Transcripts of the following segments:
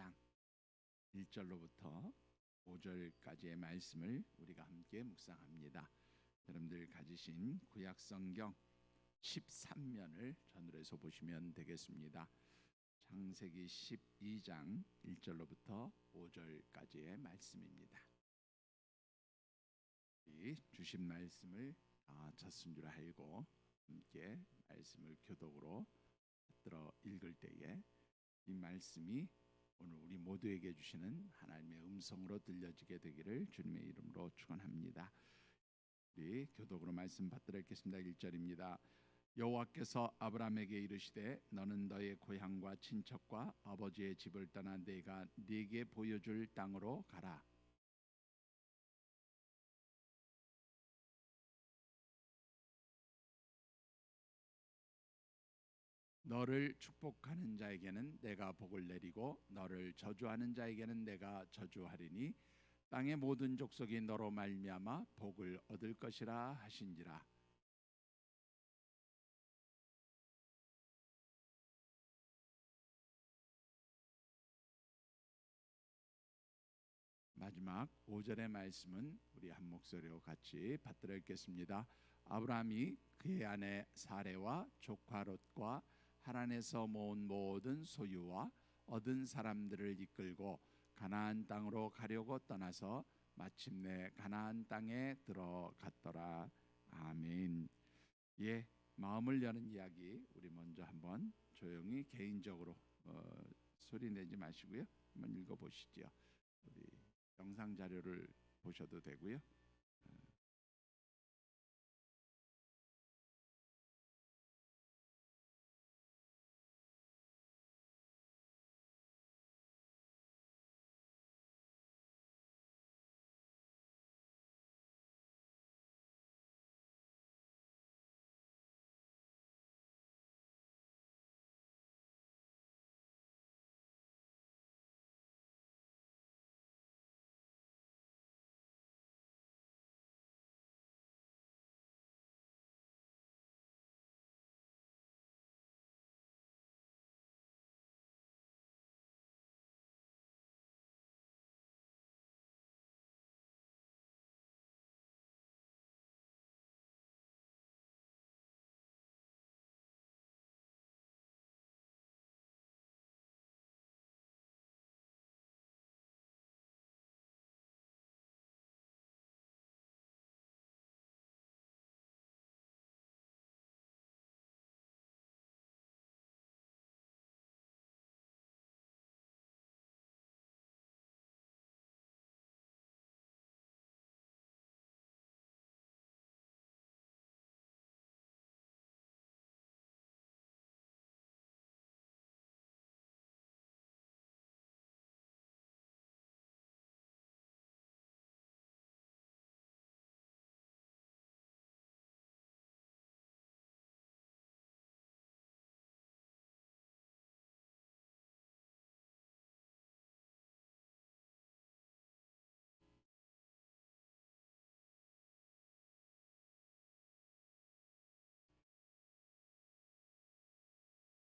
12장 1절로부터 5절까지의 말씀을 우리가 함께 묵상합니다. 여러분들 가지신 구약 성경 13면을 전으로 해서 보시면 되겠습니다. 창세기 12장 1절로부터 5절까지의 말씀입니다. 이 주신 말씀을 쳤은 줄 알고 함께 말씀을 교독으로 들어 읽을 때에 이 말씀이 오늘 우리 모두에게 주시는 하나님의 음성으로 들려지게 되기를 주님의 이름으로 축원합니다. 우리 교독으로 말씀 받들어 읽겠습니다. 1절입니다. 여호와께서 아브라함에게 이르시되 너는 너의 고향과 친척과 아버지의 집을 떠나 내가 네게 보여줄 땅으로 가라. 너를 축복하는 자에게는 내가 복을 내리고 너를 저주하는 자에게는 내가 저주하리니 땅의 모든 족속이 너로 말미암아 복을 얻을 것이라 하신지라. 마지막 5절의 말씀은 우리 한 목소리로 같이 받들어 읽겠습니다. 아브라함이 그의 아내 사레와 조카 롯과 하란에서 모은 모든 소유와 얻은 사람들을 이끌고 가나안 땅으로 가려고 떠나서 마침내 가나안 땅에 들어갔더라. 아멘. 예, 마음을 여는 이야기 우리 먼저 한번 조용히 개인적으로 소리 내지 마시고요. 한번 읽어보시죠. 우리 영상 자료를 보셔도 되고요.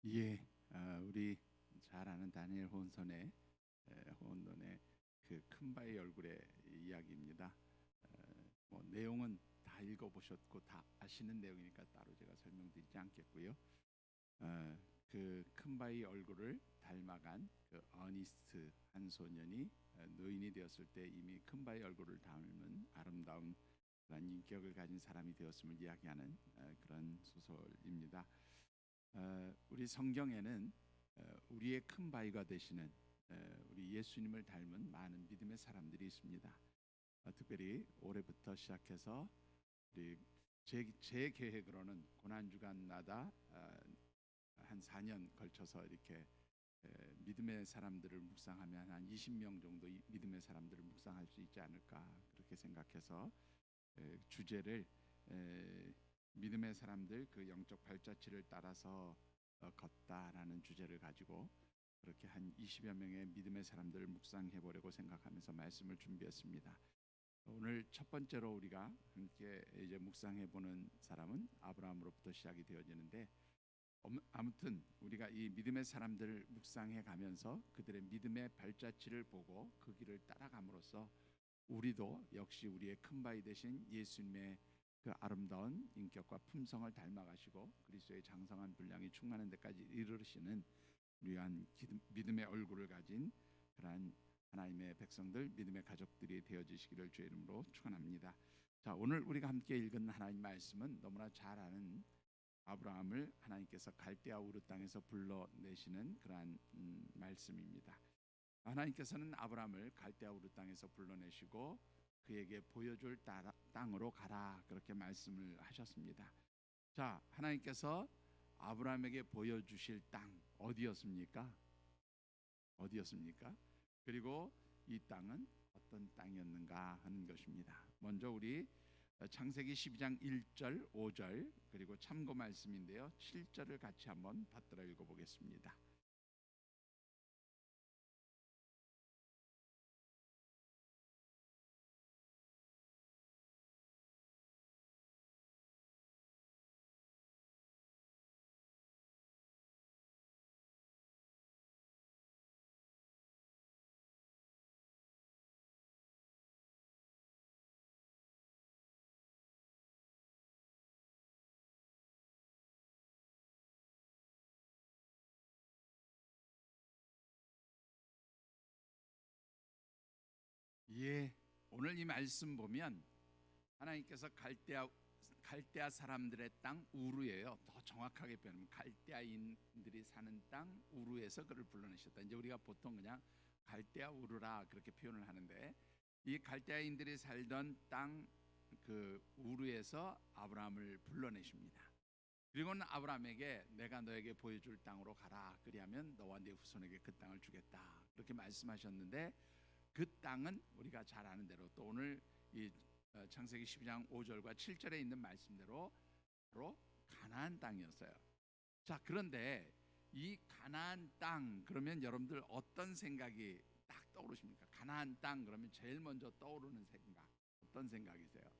예, 우리 잘 아는 다니엘 혼돈의 그 큰 바위 얼굴의 이야기입니다. 뭐 내용은 다 읽어보셨고 다 아시는 내용이니까 따로 제가 설명드리지 않겠고요. 그 큰 바위 얼굴을 닮아간 그 어니스트 한 소년이 노인이 되었을 때 이미 큰 바위 얼굴을 닮은 아름다운 그런 인격을 가진 사람이 되었음을 이야기하는 그런 소설입니다. 우리 성경에는 우리의 큰 바위가 되시는 우리 예수님을 닮은 많은 믿음의 사람들이 있습니다. 특별히 올해부터 시작해서 우리 제 계획으로는 고난주간마다 한 4년 걸쳐서 이렇게 믿음의 사람들을 묵상하면 한 20명 정도 믿음의 사람들을 묵상할 수 있지 않을까 그렇게 생각해서 주제를 믿음의 사람들 그 영적 발자취를 따라서 걷다라는 주제를 가지고 그렇게 한 20여 명의 믿음의 사람들을 묵상해 보려고 생각하면서 말씀을 준비했습니다. 오늘 첫 번째로 우리가 함께 이제 묵상해 보는 사람은 아브라함으로부터 시작이 되어지는데 아무튼 우리가 이 믿음의 사람들을 묵상해 가면서 그들의 믿음의 발자취를 보고 그 길을 따라감으로써 우리도 역시 우리의 큰바위 되신 예수님의 그 아름다운 인격과 품성을 닮아가시고 그리스도의 장성한 분량이 충만한 데까지 이르시는 위한 믿음의 얼굴을 가진 그러한 하나님의 백성들, 믿음의 가족들이 되어지시기를 주의 이름으로 축원합니다. 자, 오늘 우리가 함께 읽은 하나님 말씀은 너무나 잘 아는 아브라함을 하나님께서 갈대아 우르 땅에서 불러내시는 그러한 말씀입니다. 하나님께서는 아브라함을 갈대아 우르 땅에서 불러내시고 그에게 보여줄 땅으로 가라 그렇게 말씀을 하셨습니다. 자, 하나님께서 아브라함에게 보여주실 땅 어디였습니까? 어디였습니까? 그리고 이 땅은 어떤 땅이었는가 하는 것입니다. 먼저 우리 창세기 12장 1절, 5절 그리고 참고 말씀인데요. 7절을 같이 한번 받들어 읽어보겠습니다. 예, 오늘 이 말씀 보면 하나님께서 갈대아 사람들의 땅 우르예요. 더 정확하게 표현하면 갈대아인들이 사는 땅 우르에서 그를 불러내셨다. 이제 우리가 보통 그냥 갈대아 우르라 그렇게 표현을 하는데 이 갈대아인들이 살던 땅 그 우르에서 아브라함을 불러내십니다. 그리고는 아브라함에게 내가 너에게 보여줄 땅으로 가라. 그리하면 너와 네 후손에게 그 땅을 주겠다. 그렇게 말씀하셨는데 그 땅은 우리가 잘 아는 대로 또 오늘 이 창세기 12장 5절과 7절에 있는 말씀대로 바로 가나안 땅이었어요. 자, 그런데 이 가나안 땅 그러면 여러분들 어떤 생각이 딱 떠오르십니까? 가나안 땅 그러면 제일 먼저 떠오르는 생각 어떤 생각이세요?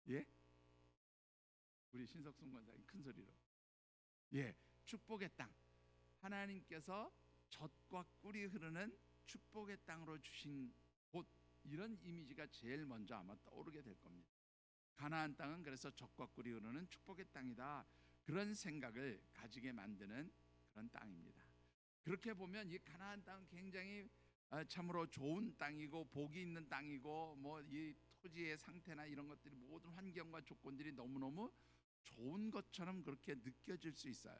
예? 우리 신석순 권사님 큰 소리로. 예, 축복의 땅. 하나님께서 젖과 꿀이 흐르는 축복의 땅으로 주신 곳 이런 이미지가 제일 먼저 아마 떠오르게 될 겁니다. 가나안 땅은 그래서 젖과 꿀이 흐르는 축복의 땅이다. 그런 생각을 가지게 만드는 그런 땅입니다. 그렇게 보면 이 가나안 땅은 굉장히 참으로 좋은 땅이고 복이 있는 땅이고 뭐 이 토지의 상태나 이런 것들이 모든 환경과 조건들이 너무너무 좋은 것처럼 그렇게 느껴질 수 있어요.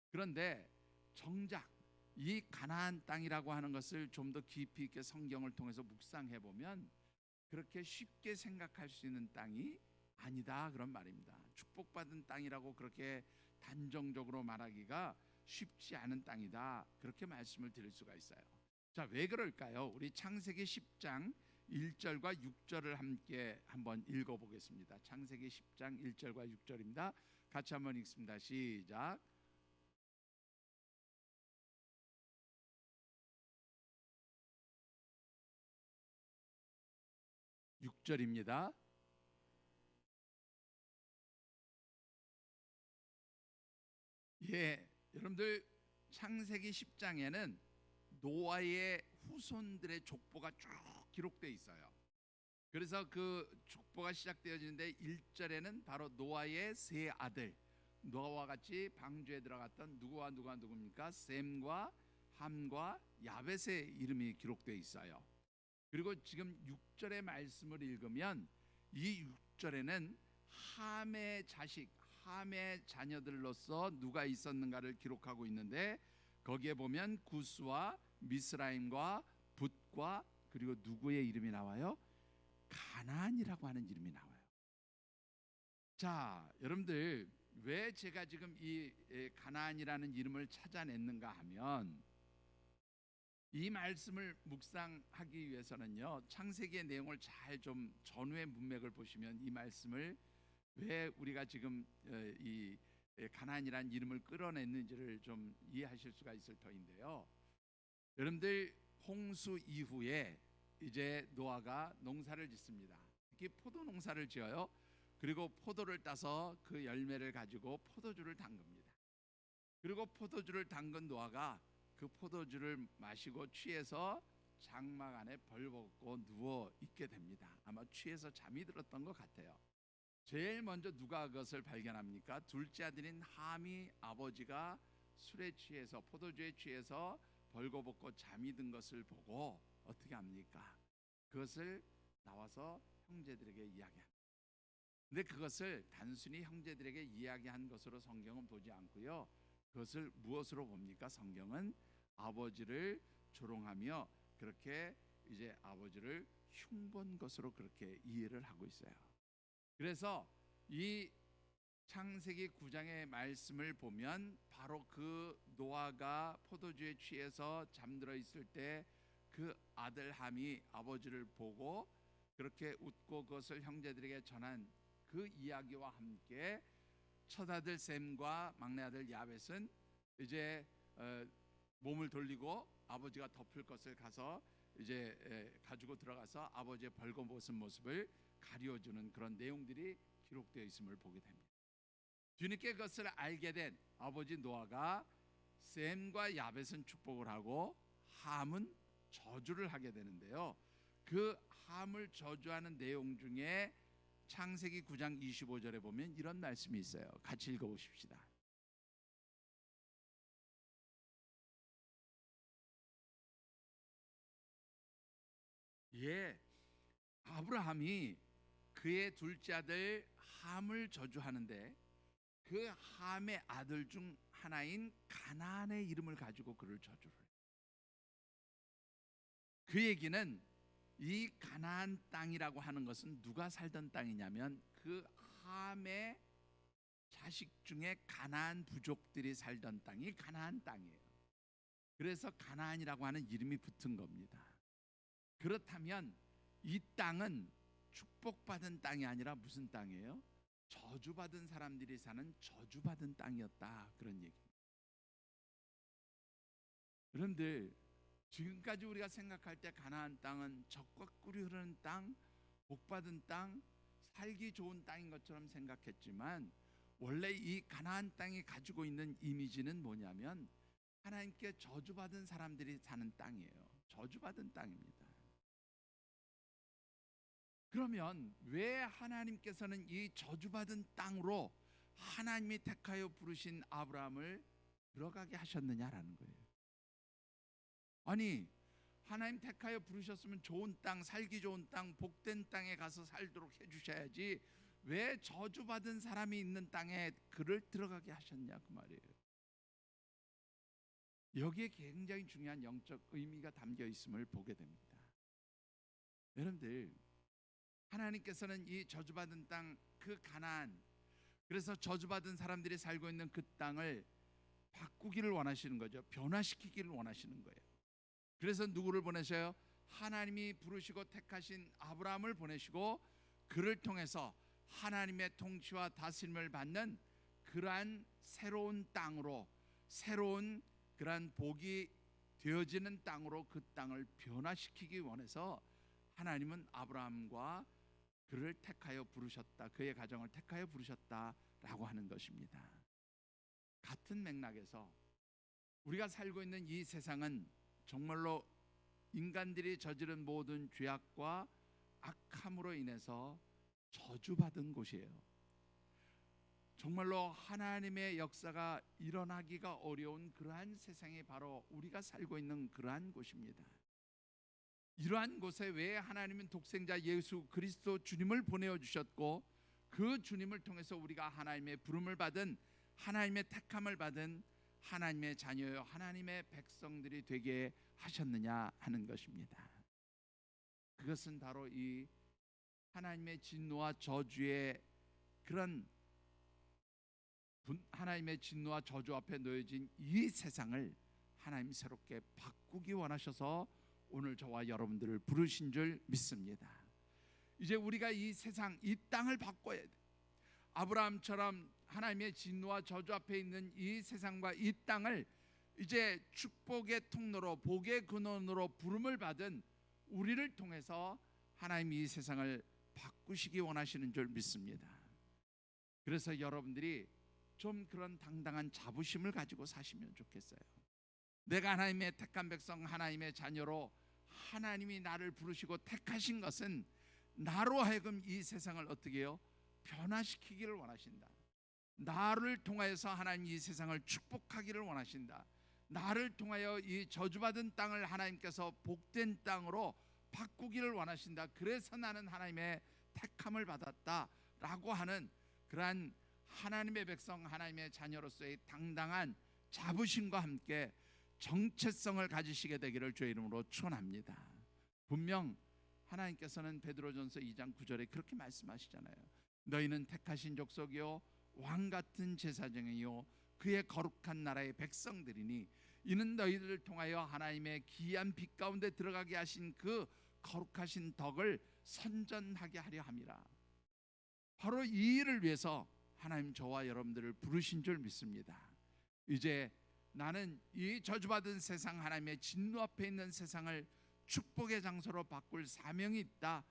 그런데 정작 이 가나안 땅이라고 하는 것을 좀 더 깊이 있게 성경을 통해서 묵상해 보면 그렇게 쉽게 생각할 수 있는 땅이 아니다 그런 말입니다. 축복받은 땅이라고 그렇게 단정적으로 말하기가 쉽지 않은 땅이다 그렇게 말씀을 드릴 수가 있어요. 자, 왜 그럴까요? 우리 창세기 10장 1절과 6절을 함께 한번 읽어보겠습니다. 창세기 10장 1절과 6절입니다. 같이 한번 읽습니다. 시작. 6절입니다. 예, 여러분들 창세기 10장에는 노아의 후손들의 족보가 쭉 기록되어 있어요. 그래서 그 족보가 시작되어지는데 1절에는 바로 노아의 세 아들 노아와 같이 방주에 들어갔던 누구입니까? 셈과 함과 야벳의 이름이 기록되어 있어요. 그리고 지금 6절의 말씀을 읽으면 이 6절에는 함의 자식 함의 자녀들로서 누가 있었는가를 기록하고 있는데 거기에 보면 구스와 미스라임과 붓과 그리고 누구의 이름이 나와요? 가나안이라고 하는 이름이 나와요. 자, 여러분들 왜 제가 지금 이 가나안이라는 이름을 찾아냈는가 하면 이 말씀을 묵상하기 위해서는요 창세기의 내용을 잘 좀 전후의 문맥을 보시면 이 말씀을 왜 우리가 지금 이 가나안이라는 이름을 끌어냈는지를 좀 이해하실 수가 있을 터인데요. 여러분들 홍수 이후에 이제 노아가 농사를 짓습니다. 특히 포도 농사를 지어요. 그리고 포도를 따서 그 열매를 가지고 포도주를 담급니다. 그리고 포도주를 담근 노아가 그 포도주를 마시고 취해서 장막 안에 벌벗고 누워 있게 됩니다. 아마 취해서 잠이 들었던 것 같아요. 제일 먼저 누가 그것을 발견합니까? 둘째 아들인 함이 아버지가 술에 취해서 포도주에 취해서 벌거벗고 잠이 든 것을 보고 어떻게 합니까? 그것을 나와서 형제들에게 이야기합니다. 근데 그것을 단순히 형제들에게 이야기한 것으로 성경은 보지 않고요. 그것을 무엇으로 봅니까? 성경은 아버지를 조롱하며 그렇게 이제 아버지를 흉본 것으로 그렇게 이해를 하고 있어요. 그래서 이 창세기 9장의 말씀을 보면 바로 그 노아가 포도주에 취해서 잠들어 있을 때 그 아들 함이 아버지를 보고 그렇게 웃고 그것을 형제들에게 전한 그 이야기와 함께 첫아들 셈과 막내 아들 야벳은 이제 몸을 돌리고 아버지가 덮을 것을 가서 이제 가지고 들어가서 아버지의 벌거벗은 모습을 가려주는 그런 내용들이 기록되어 있음을 보게 됩니다. 뒤늦게 그것을 알게 된 아버지 노아가 셈과 야벳은 축복을 하고 함은 저주를 하게 되는데요. 그 함을 저주하는 내용 중에 창세기 9장 25절에 보면 이런 말씀이 있어요. 같이 읽어보십시다. 예, 아브라함이 그의 둘째 아들 함을 저주하는데 그 함의 아들 중 하나인 가나안의 이름을 가지고 그를 저주를 해요. 그 얘기는 이 가나안 땅이라고 하는 것은 누가 살던 땅이냐면 그 함의 자식 중에 가나안 부족들이 살던 땅이 가나안 땅이에요. 그래서 가나안이라고 하는 이름이 붙은 겁니다. 그렇다면 이 땅은 축복받은 땅이 아니라 무슨 땅이에요? 저주받은 사람들이 사는 저주받은 땅이었다, 그런 얘기입니다. 여러분들, 지금까지 우리가 생각할 때 가나안 땅은 젖과 꿀이 흐르는 땅, 복받은 땅, 살기 좋은 땅인 것처럼 생각했지만 원래 이 가나안 땅이 가지고 있는 이미지는 뭐냐면 하나님께 저주받은 사람들이 사는 땅이에요. 저주받은 땅입니다. 그러면 왜 하나님께서는 이 저주받은 땅으로 하나님이 택하여 부르신 아브라함을 들어가게 하셨느냐라는 거예요. 아니, 하나님 택하여 부르셨으면 좋은 땅, 살기 좋은 땅, 복된 땅에 가서 살도록 해주셔야지 왜 저주받은 사람이 있는 땅에 그를 들어가게 하셨냐, 그 말이에요. 여기에 굉장히 중요한 영적 의미가 담겨 있음을 보게 됩니다. 여러분들, 하나님께서는 이 저주받은 땅, 그 가나안, 그래서 저주받은 사람들이 살고 있는 그 땅을 바꾸기를 원하시는 거죠. 변화시키기를 원하시는 거예요. 그래서 누구를 보내셔요? 하나님이 부르시고 택하신 아브라함을 보내시고 그를 통해서 하나님의 통치와 다스림을 받는 그러한 새로운 땅으로, 새로운 그러한 복이 되어지는 땅으로 그 땅을 변화시키기 원해서 하나님은 아브라함과 그를 택하여 부르셨다, 그의 가정을 택하여 부르셨다라고 하는 것입니다. 같은 맥락에서 우리가 살고 있는 이 세상은 정말로 인간들이 저지른 모든 죄악과 악함으로 인해서 저주받은 곳이에요. 정말로 하나님의 역사가 일어나기가 어려운 그러한 세상이 바로 우리가 살고 있는 그러한 곳입니다. 이러한 곳에 왜 하나님은 독생자 예수 그리스도 주님을 보내어 주셨고 그 주님을 통해서 우리가 하나님의 부름을 받은, 하나님의 택함을 받은 하나님의 자녀요 하나님의 백성들이 되게 하셨느냐 하는 것입니다. 그것은 바로 이 하나님의 진노와 저주의 그런 하나님의 진노와 저주 앞에 놓여진 이 세상을 하나님이 새롭게 바꾸기 원하셔서 오늘 저와 여러분들을 부르신 줄 믿습니다. 이제 우리가 이 세상, 이 땅을 바꿔야 돼. 아브라함처럼 하나님의 진노와 저주 앞에 있는 이 세상과 이 땅을 이제 축복의 통로로, 복의 근원으로 부름을 받은 우리를 통해서 하나님이 이 세상을 바꾸시기 원하시는 줄 믿습니다. 그래서 여러분들이 좀 그런 당당한 자부심을 가지고 사시면 좋겠어요. 내가 하나님의 택한 백성, 하나님의 자녀로 하나님이 나를 부르시고 택하신 것은 나로 하여금 이 세상을 어떻게 해요? 변화시키기를 원하신다. 나를 통하여서 하나님 이 세상을 축복하기를 원하신다. 나를 통하여 이 저주받은 땅을 하나님께서 복된 땅으로 바꾸기를 원하신다. 그래서 나는 하나님의 택함을 받았다라고 하는 그러한 하나님의 백성, 하나님의 자녀로서의 당당한 자부심과 함께 정체성을 가지시게 되기를 주의 이름으로 축원합니다. 분명 하나님께서는 베드로전서 2장 9절에 그렇게 말씀하시잖아요. 너희는 택하신 족속이요 왕 같은 제사장이요 그의 거룩한 나라의 백성들이니 이는 너희들을 통하여 하나님의 기이한 빛 가운데 들어가게 하신 그 거룩하신 덕을 선전하게 하려 함이라. 바로 이 일을 위해서 하나님 저와 여러분들을 부르신 줄 믿습니다. 이제 나는 이 저주받은 세상, 하나님의 진노 앞에 있는 세상을 축복의 장소로 바꿀 사명이 있다.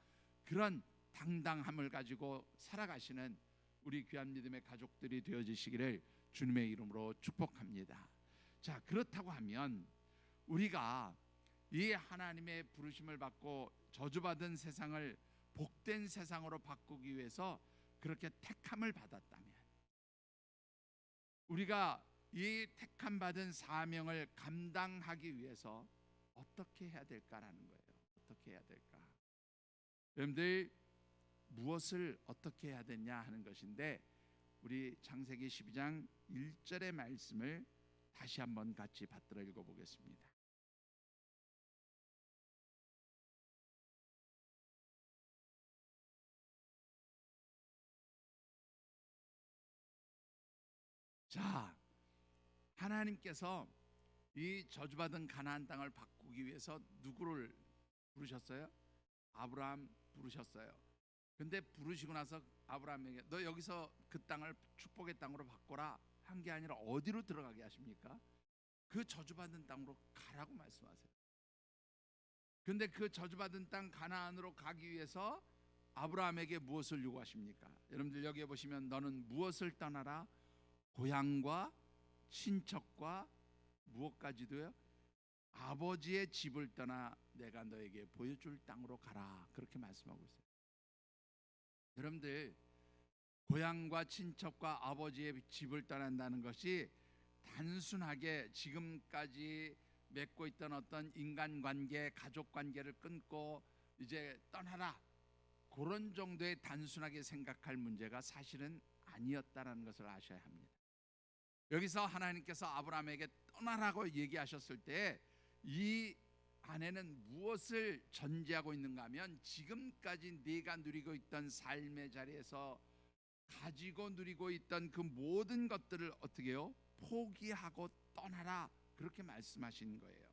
그런 당당함을 가지고 살아가시는 우리 귀한 믿음의 가족들이 되어지시기를 주님의 이름으로 축복합니다. 자, 그렇다고 하면 우리가 이 하나님의 부르심을 받고 저주받은 세상을 복된 세상으로 바꾸기 위해서 그렇게 택함을 받았다면, 우리가 이 택함 받은 사명을 감당하기 위해서 어떻게 해야 될까라는 거예요. 어떻게 해야 될까? 여러분들 무엇을 어떻게 해야 되냐 하는 것인데, 우리 창세기 12장 1절의 말씀을 다시 한번 같이 받들어 읽어보겠습니다. 자, 하나님께서 이 저주받은 가나안 땅을 바꾸기 위해서 누구를 부르셨어요? 아브라함 부르셨어요. 근데 부르시고 나서 아브라함에게 너 여기서 그 땅을 축복의 땅으로 바꿔라 한 게 아니라 어디로 들어가게 하십니까? 그 저주받은 땅으로 가라고 말씀하세요. 근데 그 저주받은 땅 가나안으로 가기 위해서 아브라함에게 무엇을 요구하십니까? 여러분들 여기에 보시면 너는 무엇을 떠나라? 고향과 친척과 무엇까지도요? 아버지의 집을 떠나 내가 너에게 보여줄 땅으로 가라. 그렇게 말씀하고 있어요. 여러분들 고향과 친척과 아버지의 집을 떠난다는 것이 단순하게 지금까지 맺고 있던 어떤 인간관계, 가족관계를 끊고 이제 떠나라, 그런 정도의 단순하게 생각할 문제가 사실은 아니었다라는 것을 아셔야 합니다. 여기서 하나님께서 아브라함에게 떠나라고 얘기하셨을 때 이 안에는 무엇을 전제하고 있는가 하면, 지금까지 네가 누리고 있던 삶의 자리에서 가지고 누리고 있던 그 모든 것들을 어떻게 해요? 포기하고 떠나라, 그렇게 말씀하시는 거예요.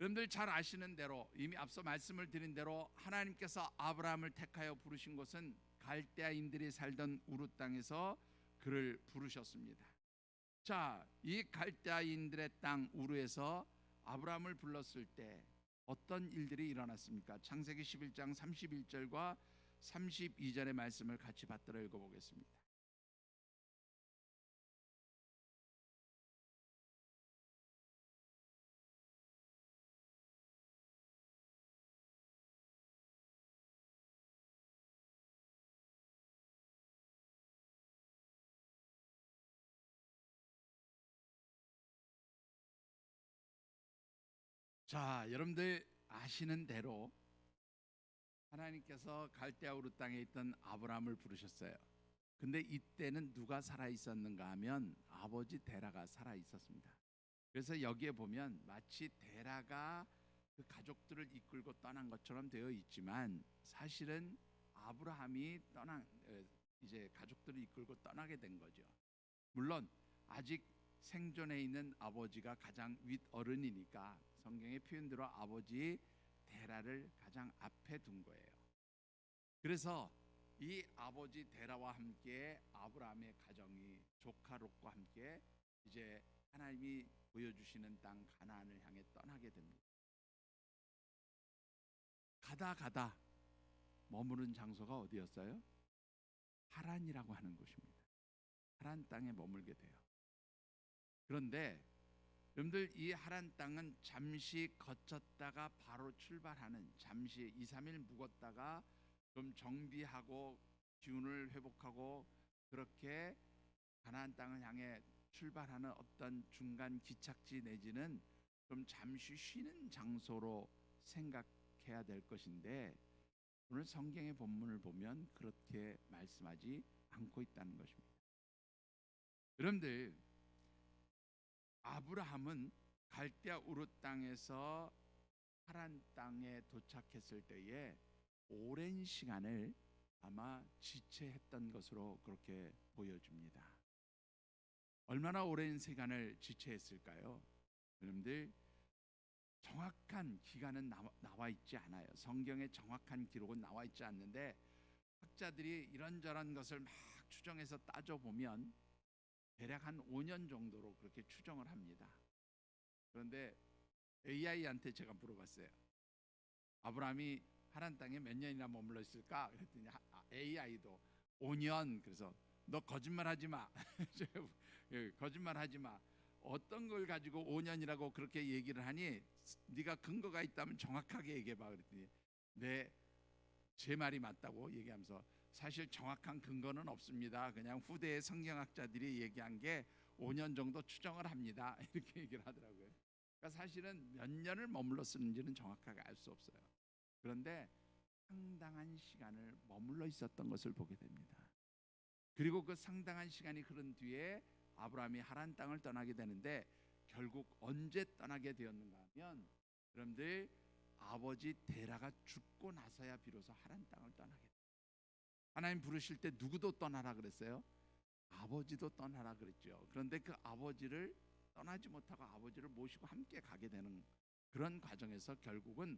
여러분들 잘 아시는 대로, 이미 앞서 말씀을 드린 대로 하나님께서 아브라함을 택하여 부르신 곳은 갈대아인들이 살던 우르 땅에서 그를 부르셨습니다. 자, 이 갈대아인들의 땅 우르에서 아브라함을 불렀을 때 어떤 일들이 일어났습니까? 창세기 11장 31절과 32절의 말씀을 같이 받들어 읽어보겠습니다. 자, 여러분들 아시는 대로 하나님께서 갈대아 우르 땅에 있던 아브라함을 부르셨어요. 근데 이때는 누가 살아 있었는가 하면 아버지 데라가 살아 있었습니다. 그래서 여기에 보면 마치 데라가 그 가족들을 이끌고 떠난 것처럼 되어 있지만, 사실은 아브라함이 이제 가족들을 이끌고 떠나게 된 거죠. 물론 아직 생존해 있는 아버지가 가장 윗어른이니까 성경의 표현대로 아버지 데라를 가장 앞에 둔 거예요. 그래서 이 아버지 데라와 함께 아브라함의 가정이 조카 롯과 함께 이제 하나님이 보여주시는 땅 가나안을 향해 떠나게 됩니다. 가다 머무른 장소가 어디였어요? 하란이라고 하는 곳입니다. 하란 땅에 머물게 돼요. 그런데 여러분들, 이 하란 땅은 잠시 거쳤다가 바로 출발하는, 잠시 2, 3일 묵었다가 좀 정비하고 기운을 회복하고 그렇게 가나안 땅을 향해 출발하는 어떤 중간 기착지 내지는 좀 잠시 쉬는 장소로 생각해야 될 것인데, 오늘 성경의 본문을 보면 그렇게 말씀하지 않고 있다는 것입니다. 여러분들, 아브라함은 갈대아 우르 땅에서 하란 땅에 도착했을 때에 오랜 시간을 아마 지체했던 것으로 그렇게 보여집니다. 얼마나 오랜 시간을 지체했을까요? 여러분들, 정확한 기간은 나와 있지 않아요. 성경에 정확한 기록은 나와 있지 않는데, 학자들이 이런저런 것을 막 추정해서 따져보면 대략 한 5년 정도로 그렇게 추정을 합니다. 그런데 AI한테 제가 물어봤어요. 아브라함이 하란 땅에 몇 년이나 머물러 있을까? 그랬더니 AI도 5년. 그래서 너 거짓말하지 마. 거짓말하지 마. 어떤 걸 가지고 5년이라고 그렇게 얘기를 하니? 네가 근거가 있다면 정확하게 얘기해봐. 그랬더니 네, 제 말이 맞다고 얘기하면서, 사실 정확한 근거는 없습니다. 그냥 후대의 성경학자들이 얘기한 게 5년 정도 추정을 합니다. 이렇게 얘기를 하더라고요. 그러니까 사실은 몇 년을 머물렀는지는 정확하게 알 수 없어요. 그런데 상당한 시간을 머물러 있었던 것을 보게 됩니다. 그리고 그 상당한 시간이 흐른 뒤에 아브라함이 하란 땅을 떠나게 되는데, 결국 언제 떠나게 되었는가 하면, 여러분들, 아버지 데라가 죽고 나서야 비로소 하란 땅을 떠나게 돼요. 하나님 부르실 때 누구도 떠나라 그랬어요? 아버지도 떠나라 그랬죠. 그런데 그 아버지를 떠나지 못하고 아버지를 모시고 함께 가게 되는 그런 과정에서 결국은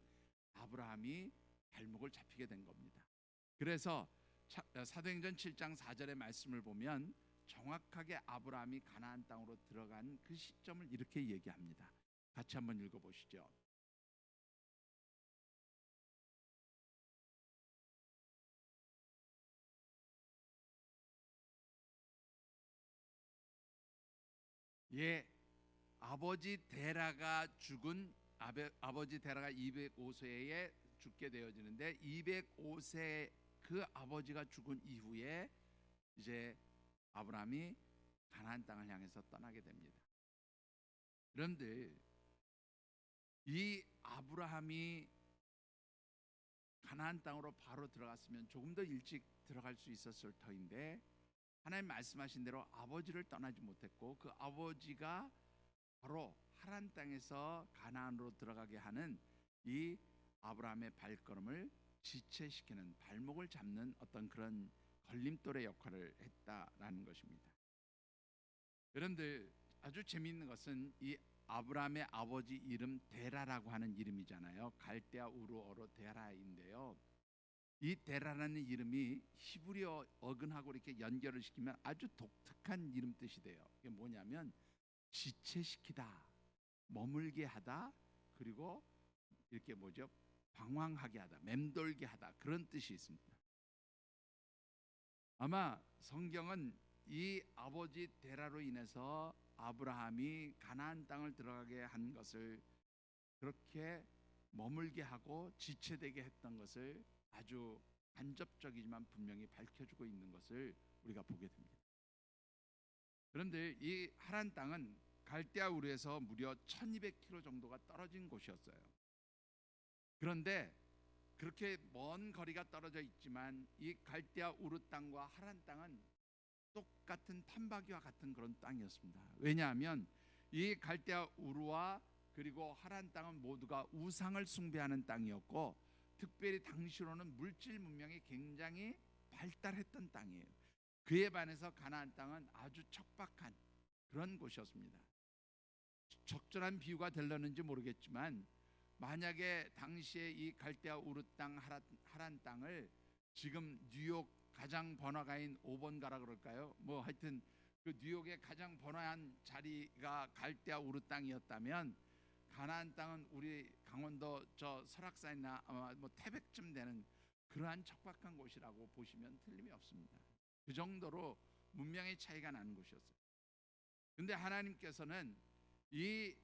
아브라함이 발목을 잡히게 된 겁니다. 그래서 사도행전 7장 4절의 말씀을 보면 정확하게 아브라함이 가나안 땅으로 들어간 그 시점을 이렇게 얘기합니다. 같이 한번 읽어보시죠. 예, 아버지 데라가 죽은 아버지 데라가 205세에 죽게 되어지는데, 205세 그 아버지가 죽은 이후에 이제 아브라함이 가나안 땅을 향해서 떠나게 됩니다. 그런데 이 아브라함이 가나안 땅으로 바로 들어갔으면 조금 더 일찍 들어갈 수 있었을 터인데, 하나님 말씀하신 대로 아버지를 떠나지 못했고, 그 아버지가 바로 하란 땅에서 가나안으로 들어가게 하는 이 아브라함의 발걸음을 지체시키는, 발목을 잡는 어떤 그런 걸림돌의 역할을 했다라는 것입니다. 여러분들, 아주 재미있는 것은 이 아브라함의 아버지 이름 데라라고 하는 이름이잖아요. 갈대아 우르어로 데라인데요, 이 데라라는 이름이 히브리어 어근하고 이렇게 연결을 시키면 아주 독특한 이름 뜻이 돼요. 이게 뭐냐면 지체시키다, 머물게 하다, 그리고 이렇게 뭐죠? 방황하게 하다, 맴돌게 하다, 그런 뜻이 있습니다. 아마 성경은 이 아버지 데라로 인해서 아브라함이 가나안 땅을 들어가게 한 것을, 그렇게 머물게 하고 지체되게 했던 것을 아주 간접적이지만 분명히 밝혀주고 있는 것을 우리가 보게 됩니다. 그런데 이 하란 땅은 갈대아 우르에서 무려 1200km 정도가 떨어진 곳이었어요. 그런데 그렇게 먼 거리가 떨어져 있지만 이 갈대아 우르 땅과 하란 땅은 똑같은 판박이와 같은 그런 땅이었습니다. 왜냐하면 이 갈대아 우르와 그리고 하란 땅은 모두가 우상을 숭배하는 땅이었고, 특별히 당시로는 물질 문명이 굉장히 발달했던 땅이에요. 그에 반해서 가나안 땅은 아주 척박한 그런 곳이었습니다. 적절한 비유가 되려는지 모르겠지만, 만약에 당시에 이 갈대아 우르 땅 하란 땅을 지금 뉴욕 가장 번화가인 5번가라 그럴까요? 뭐 하여튼 그 뉴욕의 가장 번화한 자리가 갈대아 우르 땅이었다면, 가나안 땅은 우리 강원도 저 설악산이나 아마 뭐 태백쯤 되는 그러한 척박한 곳이라고 보시면 틀림이 없습니다. 그 정도로 문명의 차이가 나는 곳이었어요. 근데 하나님께서는 이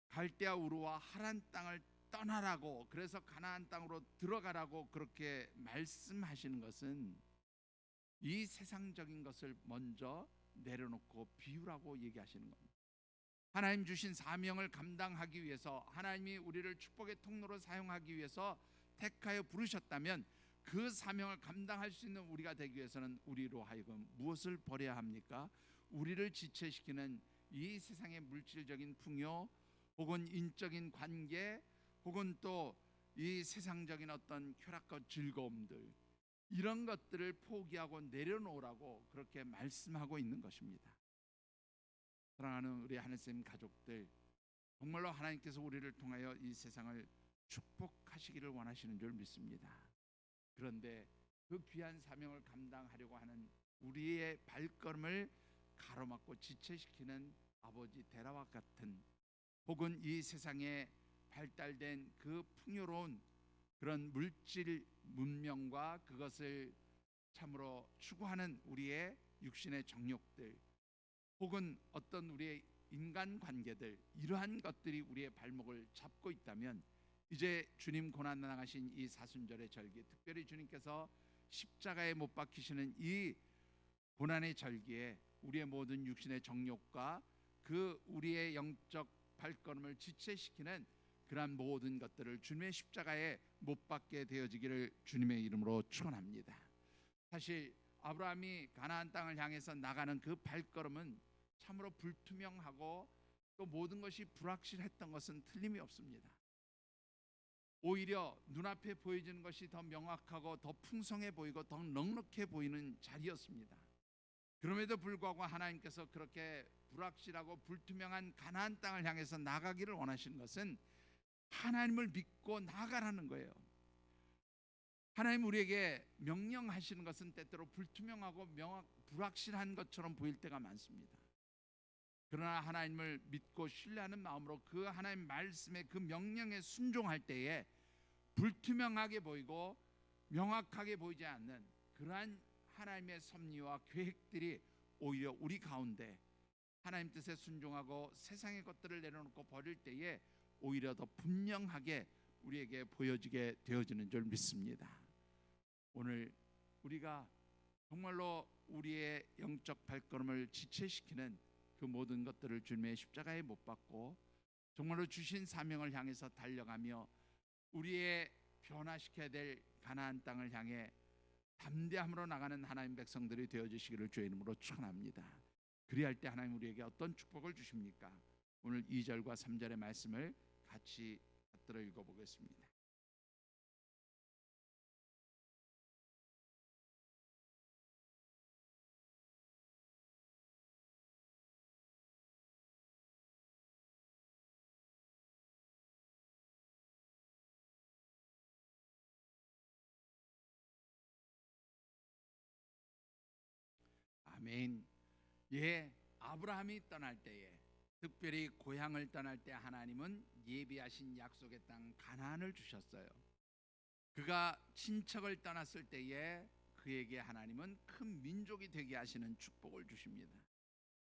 갈대아 우르와 하란 땅을 떠나라고, 그래서 가나안 땅으로 들어가라고 그렇게 말씀하시는 것은 이 세상적인 것을 먼저 내려놓고 비우라고 얘기하시는 겁니다. 하나님 주신 사명을 감당하기 위해서, 하나님이 우리를 축복의 통로로 사용하기 위해서 택하여 부르셨다면 그 사명을 감당할 수 있는 우리가 되기 위해서는 우리로 하여금 무엇을 버려야 합니까? 우리를 지체시키는 이 세상의 물질적인 풍요, 혹은 인적인 관계, 혹은 또 이 세상적인 어떤 쾌락과 즐거움들, 이런 것들을 포기하고 내려놓으라고 그렇게 말씀하고 있는 것입니다. 사랑하는 우리 하늘쌤 가족들, 정말로 하나님께서 우리를 통하여 이 세상을 축복하시기를 원하시는 줄 믿습니다. 그런데 그 귀한 사명을 감당하려고 하는 우리의 발걸음을 가로막고 지체시키는 아버지 데라와 같은, 혹은 이 세상에 발달된 그 풍요로운 그런 물질 문명과 그것을 참으로 추구하는 우리의 육신의 정욕들, 혹은 어떤 우리의 인간관계들, 이러한 것들이 우리의 발목을 잡고 있다면 이제 주님 고난 당하신 이 사순절의 절기, 특별히 주님께서 십자가에 못 박히시는 이 고난의 절기에 우리의 모든 육신의 정욕과 그 우리의 영적 발걸음을 지체시키는 그러한 모든 것들을 주님의 십자가에 못 박게 되어지기를 주님의 이름으로 축원합니다. 사실 아브라함이 가나안 땅을 향해서 나가는 그 발걸음은 참으로 불투명하고 또 모든 것이 불확실했던 것은 틀림이 없습니다. 오히려 눈앞에 보여지는 것이 더 명확하고 더 풍성해 보이고 더 넉넉해 보이는 자리였습니다. 그럼에도 불구하고 하나님께서 그렇게 불확실하고 불투명한 가나안 땅을 향해서 나가기를 원하시는 것은 하나님을 믿고 나아가라는 거예요. 하나님 우리에게 명령하시는 것은 때때로 불투명하고 불확실한 것처럼 보일 때가 많습니다. 그러나 하나님을 믿고 신뢰하는 마음으로 그 하나님 말씀의 그 명령에 순종할 때에 불투명하게 보이고 명확하게 보이지 않는 그러한 하나님의 섭리와 계획들이 오히려 우리 가운데 하나님 뜻에 순종하고 세상의 것들을 내려놓고 버릴 때에 오히려 더 분명하게 우리에게 보여지게 되어지는 줄 믿습니다. 오늘 우리가 정말로 우리의 영적 발걸음을 지체시키는 그 모든 것들을 주님의 십자가에 못 박고 정말로 주신 사명을 향해서 달려가며 우리의 변화시켜야 될 가나안 땅을 향해 담대함으로 나가는 하나님 백성들이 되어주시기를 주의 이름으로 축원합니다. 그리할 때 하나님 우리에게 어떤 축복을 주십니까? 오늘 2절과 3절의 말씀을 같이 받들어 읽어보겠습니다. 아멘. 예, 아브라함이 떠날 때에, 특별히 고향을 떠날 때 하나님은 예비하신 약속의 땅 가나안을 주셨어요. 그가 친척을 떠났을 때에 그에게 하나님은 큰 민족이 되게 하시는 축복을 주십니다.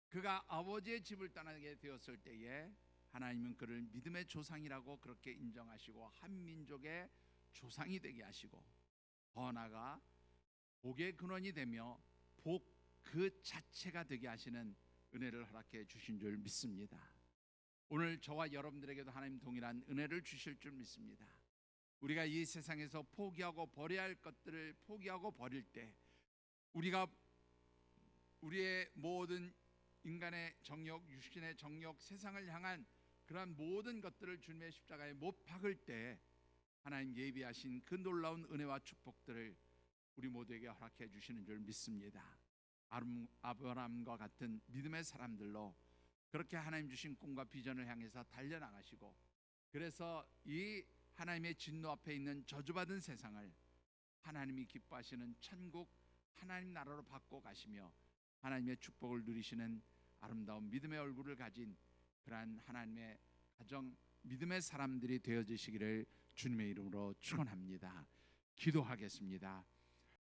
그가 아버지의 집을 떠나게 되었을 때에 하나님은 그를 믿음의 조상이라고 그렇게 인정하시고 한 민족의 조상이 되게 하시고 더 나아가 복의 근원이 되며 복 그 자체가 되게 하시는 은혜를 허락해 주신 줄 믿습니다. 오늘 저와 여러분들에게도 하나님 동일한 은혜를 주실 줄 믿습니다. 우리가 이 세상에서 포기하고 버려야 할 것들을 포기하고 버릴 때 우리가 우리의 모든 인간의 정욕, 육신의 정욕, 세상을 향한 그러한 모든 것들을 주님의 십자가에 못 박을 때 하나님 예비하신 그 놀라운 은혜와 축복들을 우리 모두에게 허락해 주시는 줄 믿습니다. 아브라함과 같은 믿음의 사람들로 그렇게 하나님 주신 꿈과 비전을 향해서 달려나가시고, 그래서 이 하나님의 진노 앞에 있는 저주받은 세상을 하나님이 기뻐하시는 천국 하나님 나라로 바꿔 가시며 하나님의 축복을 누리시는 아름다운 믿음의 얼굴을 가진 그러한 하나님의 가정 믿음의 사람들이 되어지시기를 주님의 이름으로 축원합니다. 기도하겠습니다.